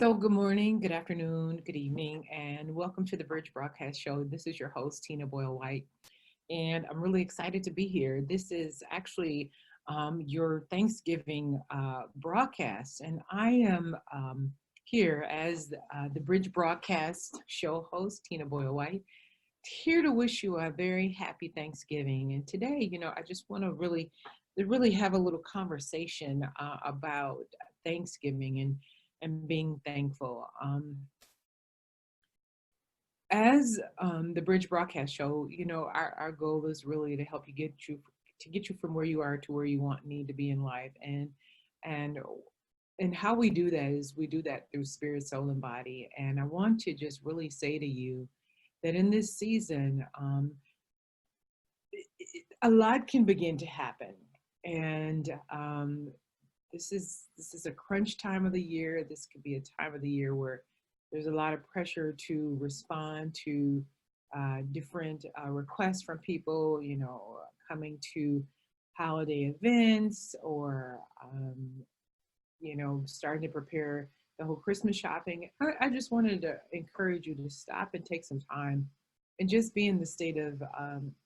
So, good morning, good afternoon, good evening, and welcome to the Bridge Broadcast Show. This is your host, Tina Boyle Whyte, and I'm really excited to be here. This is actually your Thanksgiving broadcast, and I am here as the Bridge Broadcast Show host, Tina Boyle Whyte, here to wish you a very happy Thanksgiving. And today, I just want to really have a little conversation about Thanksgiving and being thankful. As the Bridge Broadcast Show, our goal is really to help you get you from where you are to where you need to be in life, and and how we do that is we do that through spirit, soul, and body. And I want to just really say to you that in this season, a lot can begin to happen, and this is a crunch time of the year. This could be a time of the year where there's a lot of pressure to respond to different requests from people, coming to holiday events or, starting to prepare the whole Christmas shopping. I just wanted to encourage you to stop and take some time and just be in the state of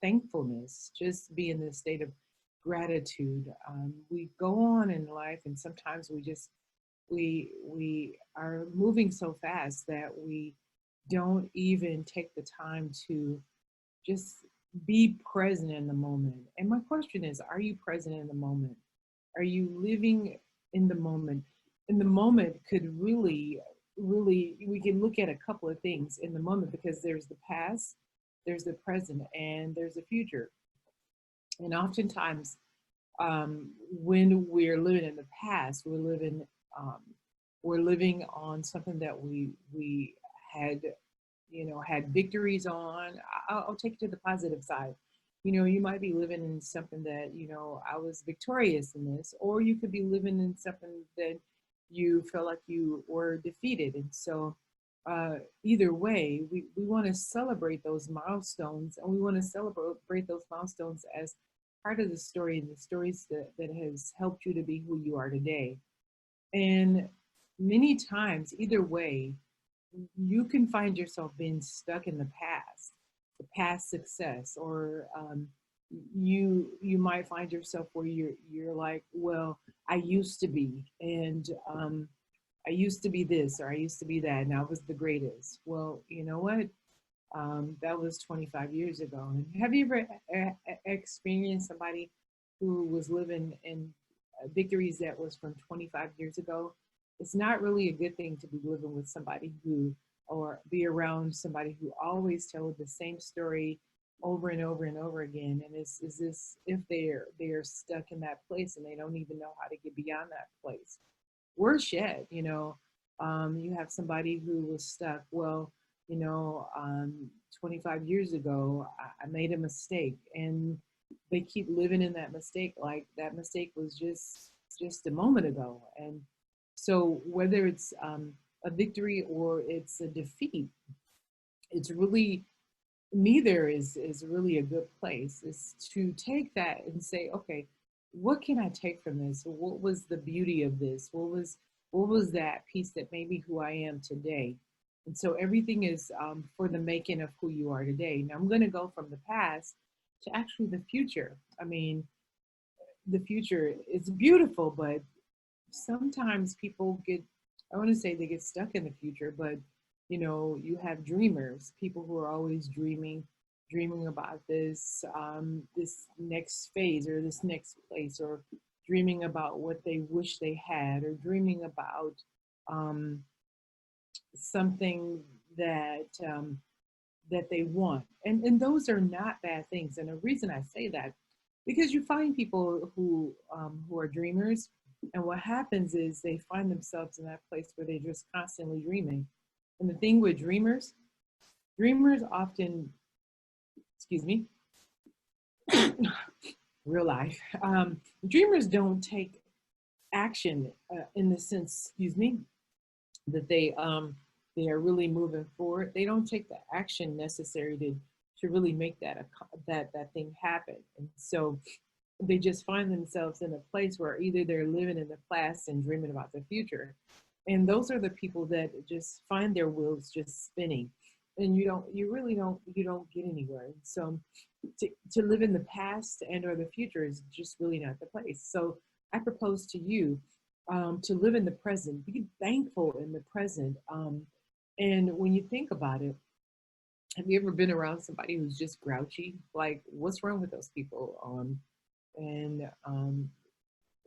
thankfulness, just be in the state of gratitude. We go on in life, and sometimes we are moving so fast that we don't even take the time to just be present in the moment. And my question is, are you present in the moment? Are you living in the moment? And the moment could really, we can look at a couple of things in the moment, because there's the past, there's the present, and there's the future. And oftentimes, when we're living in the past, um, we're living on something that we had, had victories on. I'll take it to the positive side. You might be living in something that, I was victorious in this, or you could be living in something that you feel like you were defeated. And so, either way, we want to celebrate those milestones, and we want to celebrate those milestones as part of the story, and the stories that has helped you to be who you are today. And many times, either way, you can find yourself being stuck in the past success, or you might find yourself where you're like, well, I used to be, and I used to be this, or I used to be that, and I was the greatest. Well, you know what? That was 25 years ago. And have you ever experienced somebody who was living in victories that was from 25 years ago? It's not really a good thing to be living with somebody who, or be around somebody who always tells the same story over and over and over again. And is this if they're stuck in that place and they don't even know how to get beyond that place? Worse yet, you have somebody who was stuck. Well, 25 years ago, I made a mistake, and they keep living in that mistake like that mistake was just a moment ago. And so, whether it's a victory or it's a defeat, it's really, neither is really a good place. Is to take that and say, okay, what can I take from this? What was the beauty of this? What was that piece that made me who I am today? And so everything is for the making of who you are today. Now I'm going to go from the past to actually the future. I mean, the future is beautiful, but sometimes people get, I want to say they get stuck in the future, but you have dreamers, people who are always dreaming about this next phase or this next place, or dreaming about what they wish they had, or dreaming about um, something that they want. And those are not bad things. And the reason I say that, because you find people who are dreamers, and what happens is they find themselves in that place where they're just constantly dreaming. And the thing with dreamers often, excuse me, real life, dreamers don't take action in the sense, excuse me, that they are really moving forward. They don't take the action necessary to really make that thing happen. And so they just find themselves in a place where either they're living in the past and dreaming about the future, And those are the people that just find their wheels just spinning, and you don't get anywhere. So to live in the past and or the future is just really not the place. So I propose to you to live in the present, be thankful in the present. And when you think about it, have you ever been around somebody who's just grouchy? Like, what's wrong with those people? And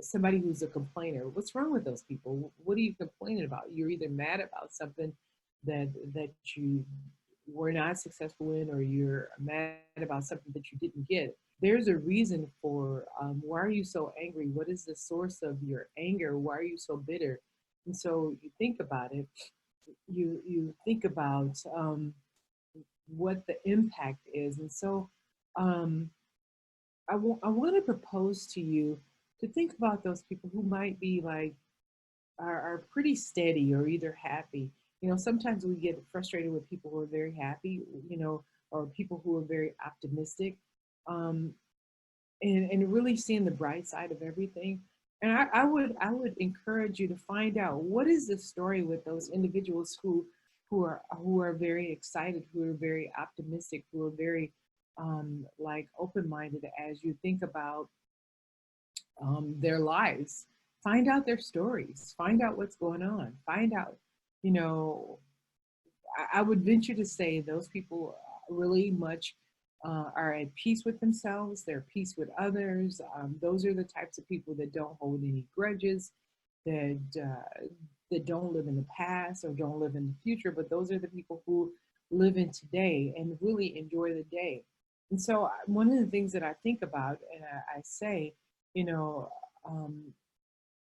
Somebody who's a complainer. What's wrong with those people? What are you complaining about? You're either mad about something that you were not successful in, or you're mad about something that you didn't get. There's a reason for why are you so angry? What is the source of your anger? Why are you so bitter? And so you think about it. You think about what the impact is, and so um, I want to propose to you to think about those people who might be like are pretty steady or either happy. You know, sometimes we get frustrated with people who are very happy, you know, or people who are very optimistic, um, and really seeing the bright side of everything. And I would encourage you to find out what is the story with those individuals who are very excited, who are very optimistic, who are very like open-minded as you think about their lives. Find out their stories, find out what's going on, find out, you know, I would venture to say those people really much are at peace with themselves, they're at peace with others. Those are the types of people that don't hold any grudges, that that don't live in the past or don't live in the future, but those are the people who live in today and really enjoy the day. And so one of the things that I think about and I say, you know, um,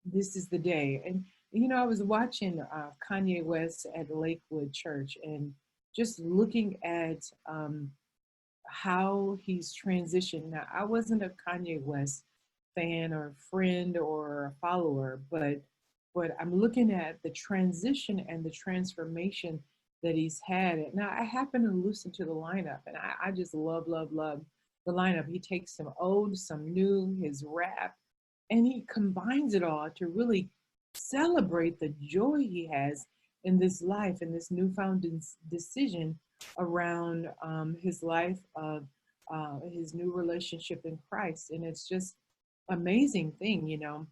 this is the day. And you know, I was watching Kanye West at Lakewood Church and just looking at how he's transitioned. Now, I wasn't a Kanye West fan or friend or follower, but I'm looking at the transition and the transformation that he's had. Now, I happen to listen to the lineup, and I just love the lineup. He takes some old, some new, his rap, and he combines it all to really celebrate the joy he has in this life and this newfound decision around his life of his new relationship in Christ. And it's just amazing thing, you know.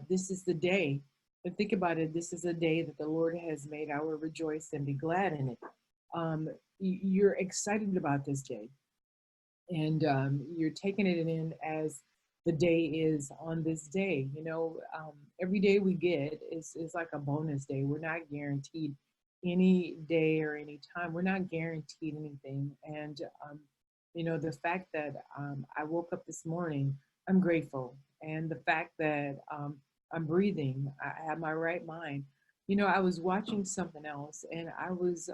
This is the day. And think about it. This is a day that the Lord has made. I will rejoice and be glad in it. You're excited about this day, and you're taking it in as the day is on this day. You know, every day we get is like a bonus day. We're not guaranteed any day or any time. We're not guaranteed anything. And you know, the fact that I woke up this morning, I'm grateful. And the fact that I'm breathing, I have my right mind. You know, I was watching something else, and I was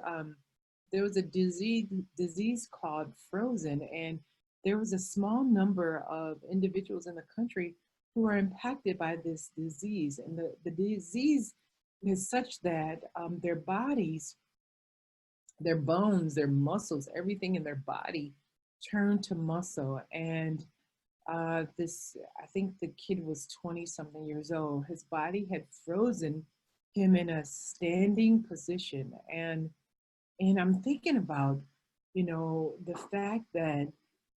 there was a disease called frozen, and there was a small number of individuals in the country who are impacted by this disease. And the disease is such that their bodies, their bones, their muscles, everything in their body turn to muscle. And I think the kid was 20 something years old. His body had frozen him in a standing position. And I'm thinking about, you know, the fact that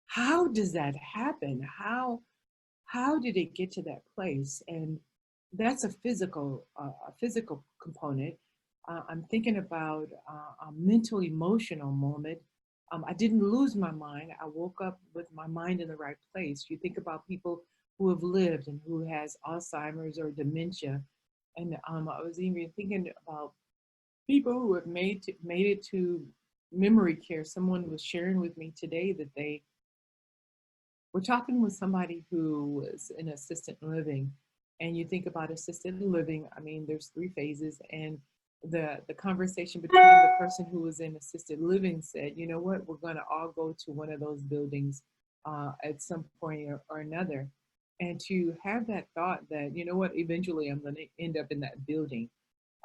how does that happen? How did it get to that place? And that's a physical component. I'm thinking about a mental, emotional moment. I didn't lose my mind. I woke up with my mind in the right place. You think about people who have lived and who has Alzheimer's or dementia, and I was even thinking about people who have made it to memory care. Someone was sharing with me today that they were talking with somebody who was in assisted living. And you think about assisted living, I mean, there's three phases. And the conversation between the person who was in assisted living said, you know what, we're going to all go to one of those buildings at some point or another. And to have that thought that, you know what, eventually I'm going to end up in that building,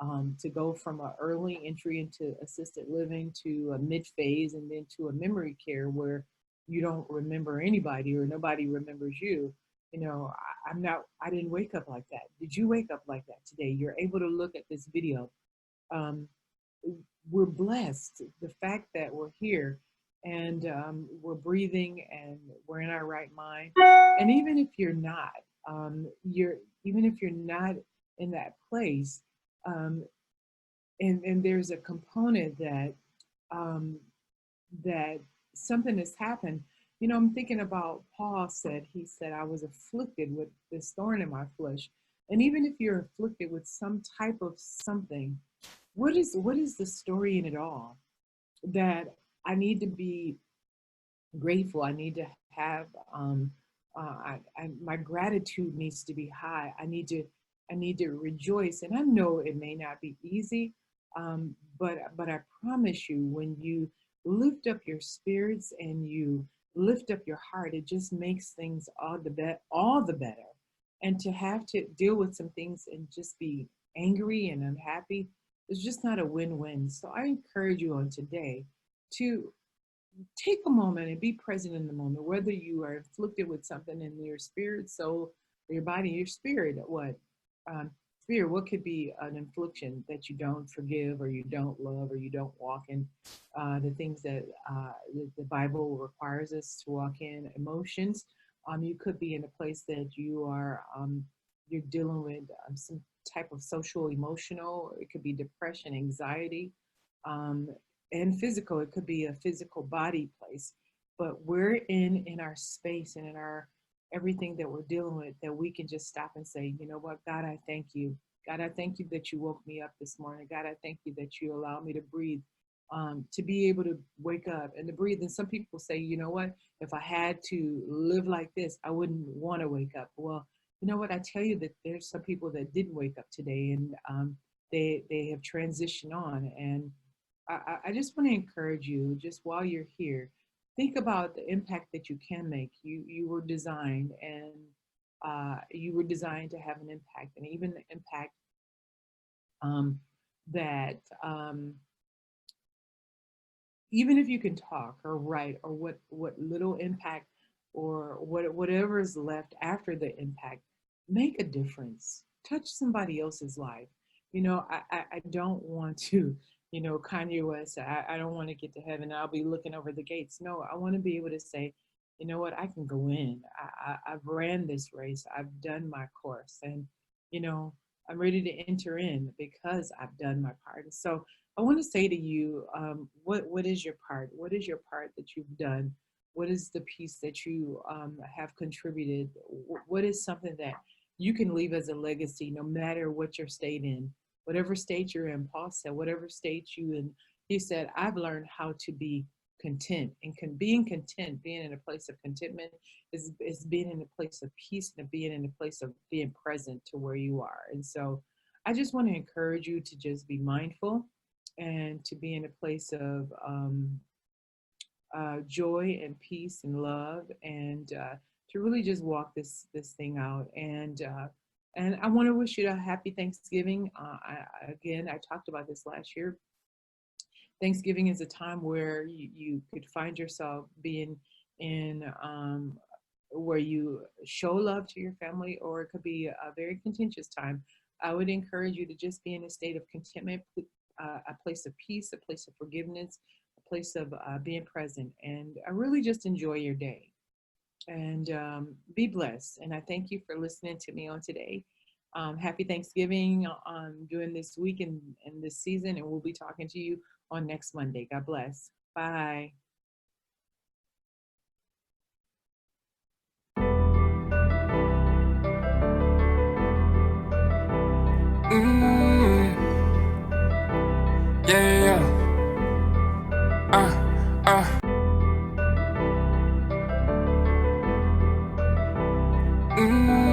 to go from an early entry into assisted living to a mid phase and then to a memory care where you don't remember anybody or nobody remembers you. I didn't wake up like that. Did you wake up like that today? You're able to look at this video. Um, we're blessed. The fact that we're here and we're breathing and we're in our right mind. And even if you're not, even if you're not in that place, um, and there's a component um, that something has happened. I'm thinking about Paul said, he said, I was afflicted with this thorn in my flesh. And even if you're afflicted with some type of something, what is the story in it all? That I need to be grateful. I need to have my gratitude needs to be high. I need to rejoice. And I know it may not be easy, but I promise you, when you lift up your spirits and you lift up your heart, it just makes things all the better. And to have to deal with some things and just be angry and unhappy is just not a win-win. So I encourage you on today to take a moment and be present in the moment, whether you are afflicted with something in your spirit, soul, your body, your spirit. Um, Spirit, what could be an affliction that you don't forgive, or you don't love, or you don't walk in the things that the Bible requires us to walk in? Emotions. You could be in a place that you're dealing with some type of social emotional. It could be depression, anxiety, um, and physical. It could be a physical body place. But we're in our space and in our everything that we're dealing with, that we can just stop and say, you know what, God, I thank you. God, I thank you that you woke me up this morning. God, I thank you that you allow me to breathe, to be able to wake up and to breathe. And some people say, you know what, if I had to live like this, I wouldn't want to wake up. Well, you know what, I tell you that there's some people that didn't wake up today, and they have transitioned on. And I just want to encourage you, just while you're here, think about the impact that you can make. You were designed, and you were designed to have an impact, and even the impact that even if you can talk or write, or what little impact, or whatever is left after the impact, make a difference, touch somebody else's life. I don't want to, Kanye West, I don't want to get to heaven, I'll be looking over the gates. No, I want to be able to say, you know what, I can go in. I've ran this race, I've done my course, and you know I'm ready to enter in because I've done my part. And so I want to say to you, what is your part? What is your part that you've done? What is the piece that you have contributed? What is something that you can leave as a legacy, no matter what your state in, whatever state you're in? Paul said, whatever state you in, he said, I've learned how to be content. And being content, being in a place of contentment, is being in a place of peace, and being in a place of being present to where you are. And so I just want to encourage you to just be mindful, and to be in a place of joy and peace and love, and to really just walk this thing out. And I want to wish you a happy Thanksgiving. Again, I talked about this last year. Thanksgiving is a time where you could find yourself being in where you show love to your family, or it could be a very contentious time. I would encourage you to just be in a state of contentment, a place of peace, a place of forgiveness, a place of being present, and really just enjoy your day, and be blessed. And I thank you for listening to me on today. Happy Thanksgiving during this week and this season, and we'll be talking to you on next Monday. God bless. Bye. Yeah, yeah, yeah. Mm.